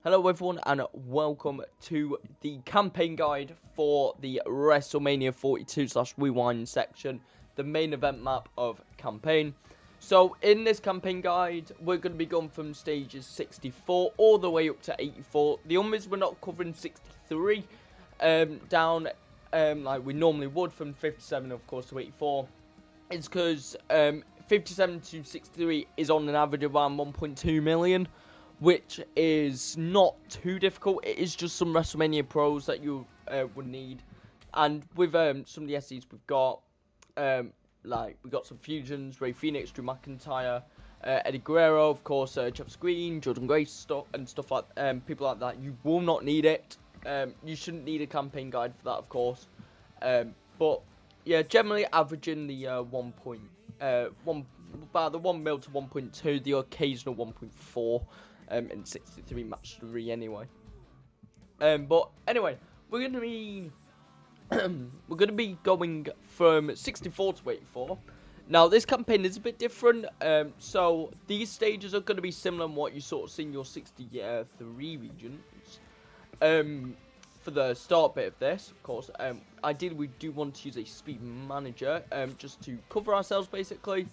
Hello everyone and welcome to the campaign guide for the WrestleMania 42/Rewind section, the main event map of campaign. So in this campaign guide, we're going to be going from stages 64 all the way up to 84. The only reason we're not covering 63 down like we normally would from 57 of course to 84 is because 57 to 63 is on an average of around 1.2 million. Which is not too difficult. It is just some WrestleMania pros that you would need, and with some of the SCs we've got, we've got some fusions: Ray Phoenix, Drew McIntyre, Eddie Guerrero, of course, Jeff Screen, Jordan Grace, stuff like people like that. You will not need it. You shouldn't need a campaign guide for that, of course. But yeah, generally averaging the about the 1 mil to 1.2, the occasional 1.4. In 63 match 3 anyway. But anyway, we're gonna be going from 64 to 84. Now this campaign is a bit different. So these stages are gonna be similar to what you sort of see in your 63 regions. For the start bit of this, of course, ideally we do want to use a speed manager, just to cover ourselves basically.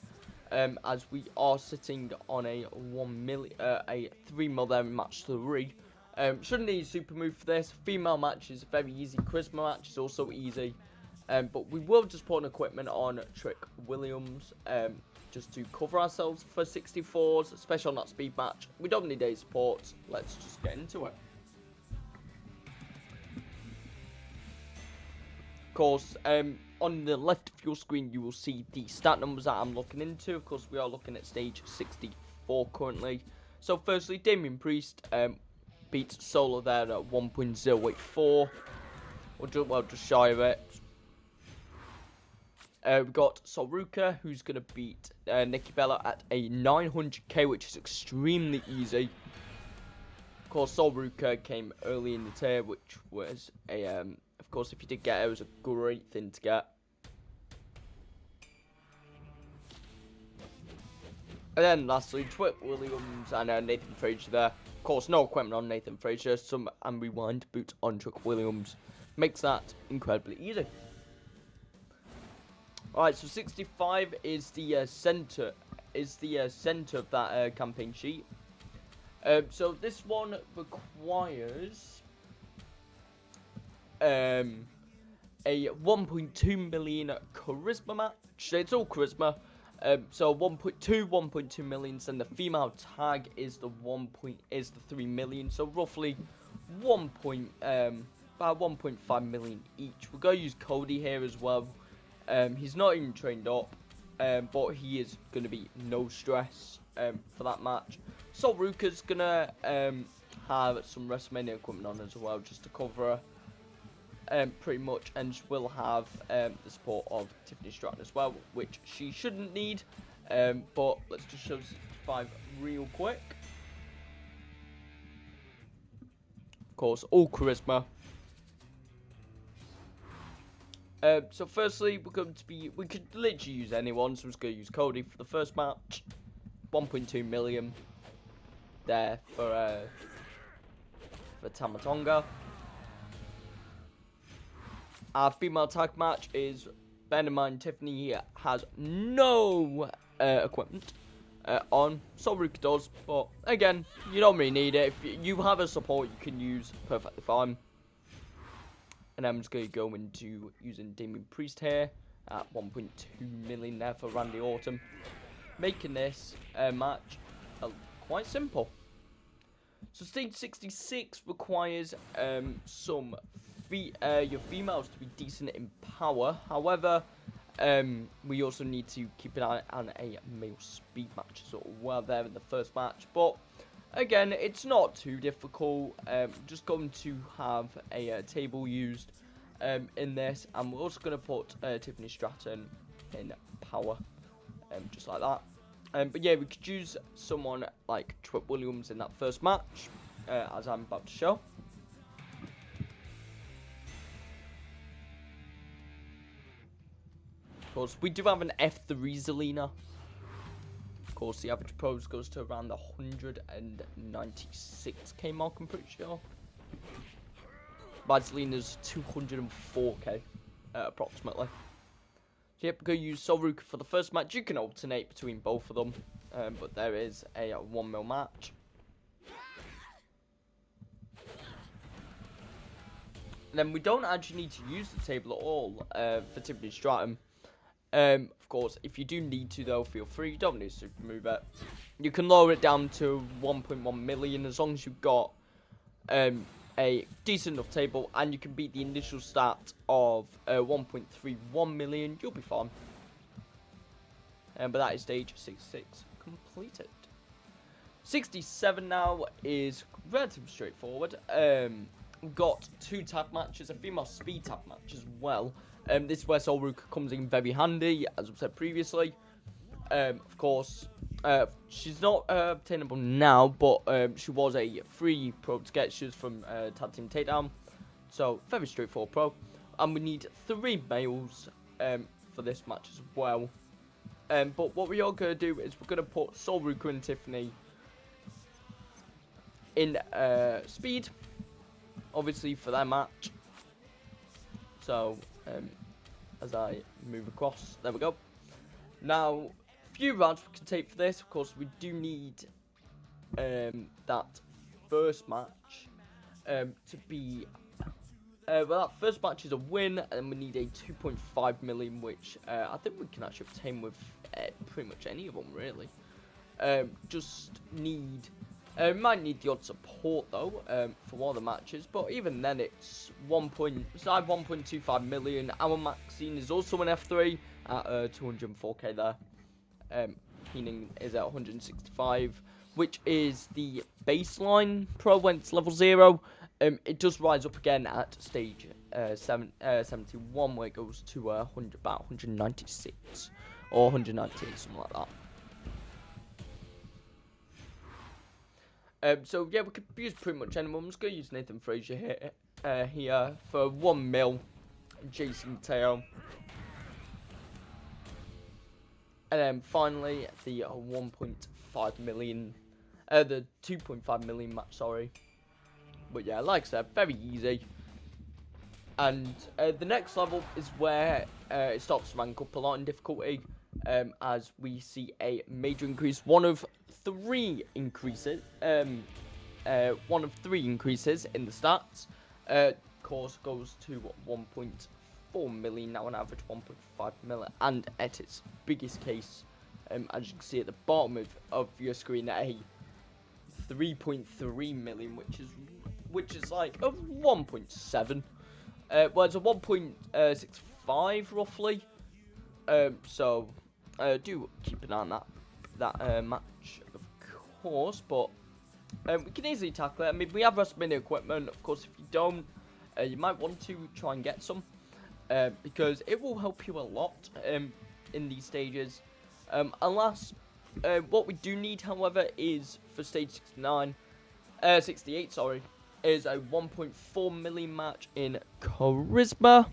As we are sitting on a 3 mil there in match 3. Shouldn't need a super move for this. Female match is very easy. Charisma match is also easy. But we will just put an equipment on Trick Williams, just to cover ourselves for 64s, especially on that speed match. We don't need any support. Let's just get into it. Of course, on the left of your screen, you will see the stat numbers that I'm looking into. Of course, we are looking at stage 64 currently. So, firstly, Damian Priest beats Solo there at 1.084. Or just shy of it. We've got Solruka, who's going to beat Nikki Bella at a 900k, which is extremely easy. Of course, Solruka came early in the tier, which was a... of course, if you did get it, it was a great thing to get. And then lastly, Trick Williams and Nathan Frazier there. Of course, no equipment on Nathan Frazier, some and rewind boots on Trick Williams. Makes that incredibly easy. Alright, so 65 is the center of that campaign sheet. So this one requires a 1.2 million charisma match. It's all charisma. So 1.2 million, and the female tag is the 3 million. So roughly about 1.5 million each. We're gonna use Cody here as well. He's not even trained up, but he is gonna be no stress for that match. Solruka's gonna have some WrestleMania equipment on as well, just to cover her. Pretty much, and will have the support of Tiffany Stratton as well, which she shouldn't need. But let's just show 65 real quick. Of course, all charisma. So firstly, we could literally use anyone, so I'm just going to use Cody for the first match. 1.2 million there for Tama Tonga. Our female tag match is, bear in mind, Tiffany has no equipment on. Solruka does, but again, you don't really need it. If you have a support, you can use perfectly fine. And I'm just going to go into using Damian Priest here at 1.2 million there for Randy Orton, making this match quite simple. So stage 66 requires your females to be decent in power. However, we also need to keep an eye on a male speed match as well there in the first match. But again, it's not too difficult. Just going to have a table used in this, and we're also going to put Tiffany Stratton in power, just like that. But yeah, we could use someone like Trick Williams in that first match, as I'm about to show. Of course, we do have an F3 Zelina. Of course, the average pros goes to around the 196k mark, I'm pretty sure. Vaselina's 204k, approximately. So yep, we're going to use Solruka for the first match. You can alternate between both of them, but there is a 1 mil match. And then we don't actually need to use the table at all for Tiffany Stratton. Of course, if you do need to, though, feel free. You don't need to super move it. You can lower it down to 1.1 million as long as you've got a decent enough table, and you can beat the initial stat of 1.31 million. You'll be fine. But that is stage 66 completed. 67 now is relatively straightforward. We've got 2 tag matches, a female speed tag match as well. This is where Solruka comes in very handy, as I've said previously. Of course, she's not obtainable now, but she was a free pro to get. She was from Tag Team Takedown, so very straightforward pro. And we need 3 males for this match as well. But what we are going to do is we're going to put Solruka and Tiffany in speed, obviously, for their match. So, as I move across, there we go. Now, few rounds we can take for this. Of course, we do need that first match to be well, that first match is a win, and we need a 2.5 million, which I think we can actually obtain with pretty much any of them, really. Just need might need the odd support though for one of the matches, but even then it's 1.25 million. Our Maxine is also an F3 at 204k there. Meaning is at 165, which is the baseline pro when it's level 0. It does rise up again at stage 71, where it goes to about 196 or 198, something like that. So yeah, we could use pretty much anyone. I'm just gonna use Nathan Frazier here for 1 mil. Jason Tail. And then finally, the 1.5 million, the 2.5 million match, sorry. But yeah, like I said, very easy. And the next level is where it starts to rank up a lot in difficulty, as we see a major increase. One of 3 increases, in the stats. Course goes to 1.4 million now on average, 1.5 million, and at its biggest case, as you can see at the bottom of your screen, a 3.3 million, which is like a 1.7. Well, it's a 1.65 roughly. So do keep an eye on that match, of course. But we can easily tackle it. I mean, we have WrestleMania equipment. Of course, if you don't, you might want to try and get some, because it will help you a lot in these stages. Alas, what we do need, however, is for stage 68, sorry, is a 1.4 million match in charisma,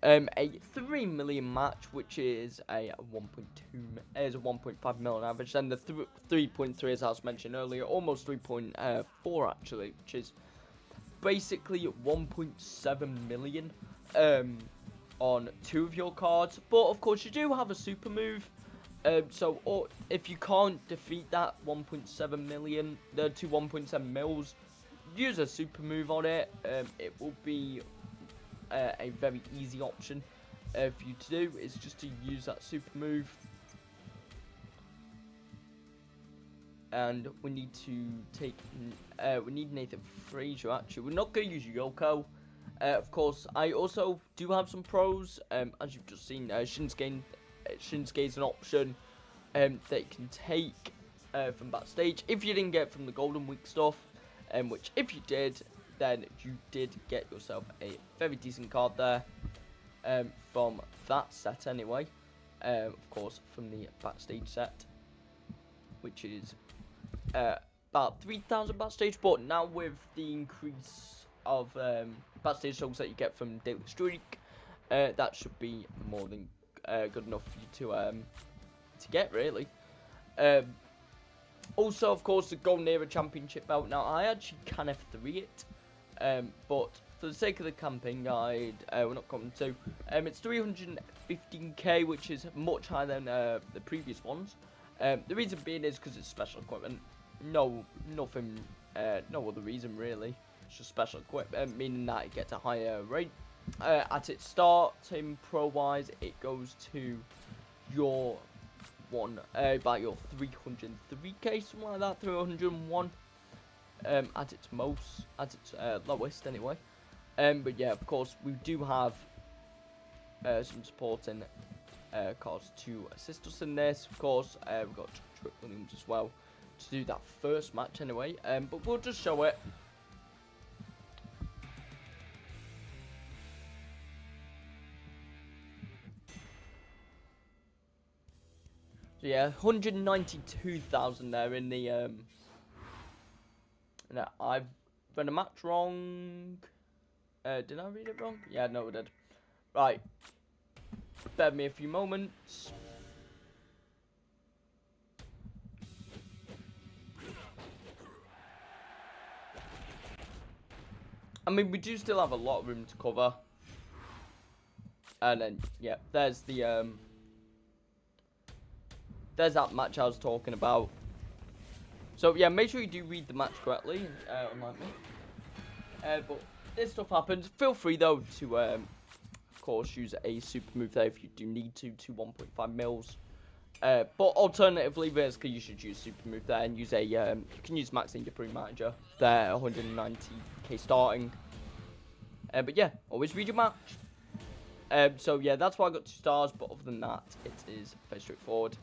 a 3 million match, which is a 1.5 million average, and the 3.3, as I was mentioned earlier, almost 3.4 actually, which is basically 1.7 million on 2 of your cards. But of course, you do have a super move. So, or if you can't defeat that 1.7 million, the 1.7 mils, use a super move on it. It will be a very easy option for you to do. Is just to use that super move, and we need to take. We need Nathan Frazier. Actually, we're not going to use Yoko. Of course, I also do have some pros. As you've just seen, Shinsuke is an option that you can take from backstage if you didn't get from the Golden Week stuff. Which, if you did, then you did get yourself a very decent card there from that set anyway. Of course, from the backstage set, which is about 3,000 backstage. But now with the increase of backstage songs that you get from Daily Streak, that should be more than good enough for you to get, really. Also, of course, the Golden Era Championship belt. Now, I actually can F3 it, but for the sake of the campaign guide, we're not going to. It's 315k, which is much higher than the previous ones. The reason being is because it's special equipment. No other reason really. It's just special equipment, meaning that it gets a higher rate. At its start, in pro-wise, it goes to your about your 303k, something like that, 301. At its lowest anyway. But yeah, of course, we do have some supporting cars to assist us in this. Of course, we've got Trick Williams as well to do that first match anyway. But we'll just show it. So yeah, 192,000 there in the no, I've read a match wrong. Did I read it wrong? Yeah, no, I did. Right. Bear me a few moments. I mean, we do still have a lot of room to cover. And then, yeah, there's the there's that match I was talking about. So yeah, make sure you do read the match correctly, unlike me. But this stuff happens. Feel free though to, of course, use a super move there if you do need to 1.5 mils. But alternatively, basically, you should use super move there and use a you can use Max in your pre-manager there, 190k starting. But yeah, always read your match. So yeah, that's why I got 2 stars. But other than that, it is very straightforward.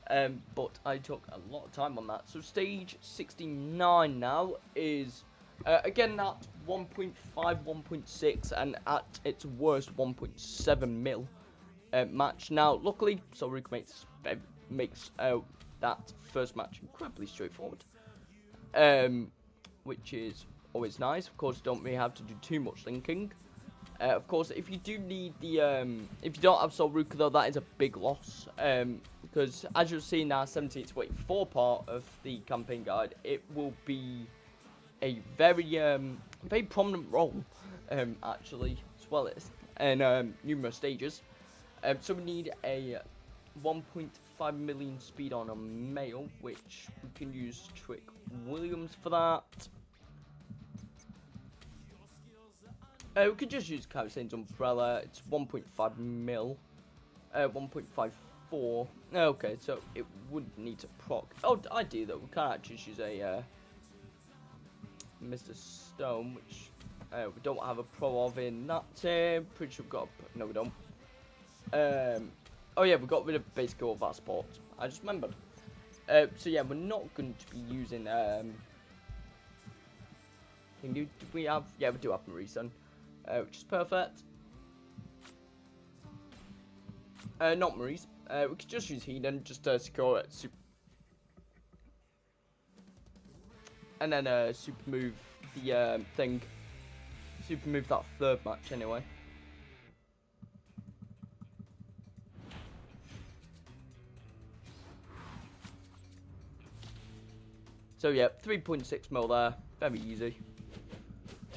But I took a lot of time on that. So stage 69 now is again that 1.5, 1.6, and at its worst 1.7 mil match. Now, luckily, Solruka makes that first match incredibly straightforward, which is always nice. Of course, don't really have to do too much thinking. Of course, if you do need the if you don't have Solruka though, that is a big loss. Because as you'll see in our 17 to 84 part of the campaign guide, it will be a very prominent role, actually, as well as in numerous stages. So we need a 1.5 million speed on a male, which we can use Trick Williams for that. We could just use Kaisen's Umbrella. It's 1.5 mil, 1.54. Okay, so it wouldn't need to proc. Oh, I do though. We can actually use a Mr. Stone, which we don't have a pro of in that team. Pretty sure we've got. No, we don't. Oh yeah, we got rid of basically all of our sports. I just remembered. So yeah, we're not going to be using. Do we have? Yeah, we do have Marison, which is perfect. Not Maurice. We could just use Heathen just to secure it. And then super move the thing. Super move that third match anyway. So yeah, 3.6 mil there. Very easy.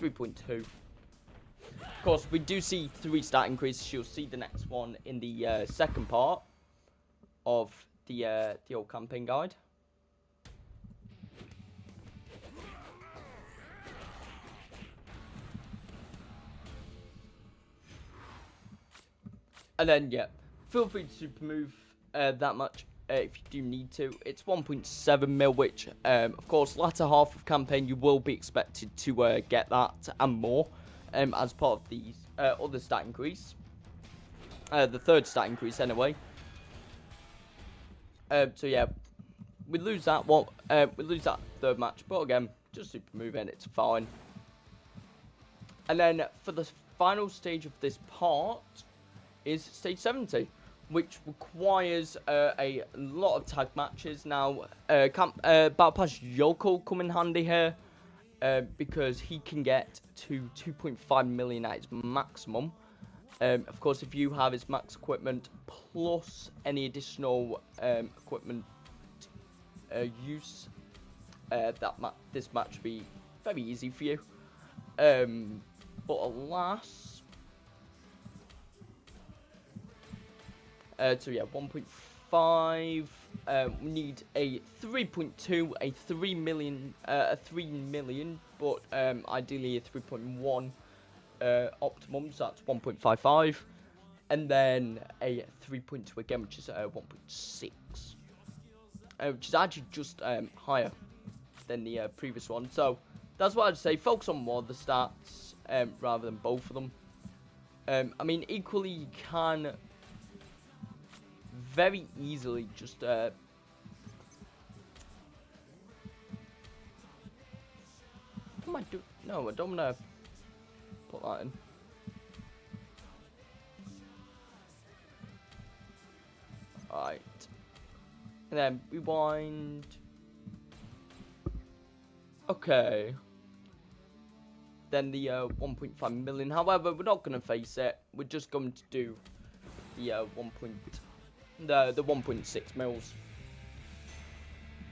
3.2. Of course, we do see 3 stat increases. You'll see the next one in the second part of the old campaign guide. And then yeah, feel free to super move that much if you do need to. It's 1.7 mil, which of course latter half of campaign you will be expected to get that and more. As part of the other stat increase, the third stat increase anyway. So yeah, we lose that one. We lose that third match, but again, just super move in, it's fine. And then for the final stage of this part is stage 70, which requires a lot of tag matches. Now, Battle Pass Yoko come in handy here. Because he can get to 2.5 million at his maximum. Of course, if you have his max equipment plus any additional equipment use, this match will be very easy for you. But alas, so yeah, 1.5. We need a 3.2, a 3 million, but ideally a 3.1 optimum, so that's 1.55, and then a 3.2 again, which is 1.6, which is actually just higher than the previous one. So that's what I'd say. Focus on more of the stats rather than both of them. I mean, equally, you can very easily just what am I doing? No, I don't want to put that in. Alright. And then rewind. Okay. Then the 1.5 million. However, we're not going to face it. We're just going to do the 1.6 mils.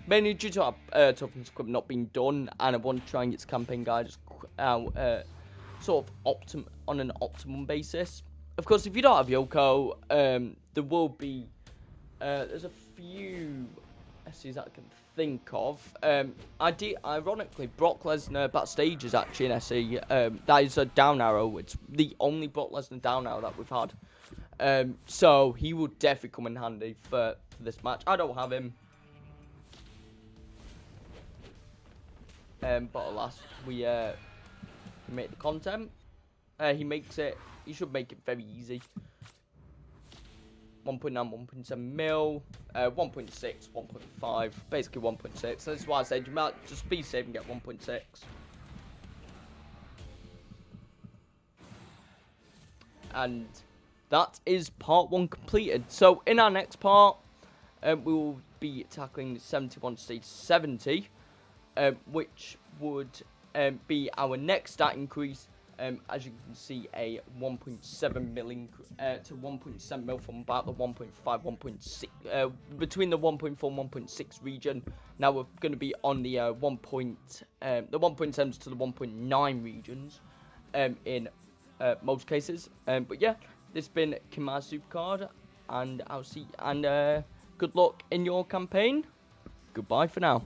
Mainly due to our toughness equipment not being done, and I want to try and get this campaign guide out sort of on an optimum basis. Of course, if you don't have Yoko, there will be there's a few SCs that I can think of. Ironically, Brock Lesnar backstage is actually an SC. That is a down arrow. It's the only Brock Lesnar down arrow that we've had. So he will definitely come in handy for this match. I don't have him. But alas, we make the content. He makes it. He should make it very easy. 1.9, 1.7 mil, 1.6, 1.5, basically 1.6. So that's why I said you might just be safe and get 1.6. And that is part 1 completed. So in our next part, we will be tackling 71 stage 70, which would be our next stat increase. As you can see, a 1.7 mil to 1.7 mil from about the 1.5, 1.6, between the 1.4 and 1.6 region. Now we're going to be on the the 1.7s to the 1.9 regions, in most cases. But yeah, this has been Kimar Supercard, and I'll see. And good luck in your campaign. Goodbye for now.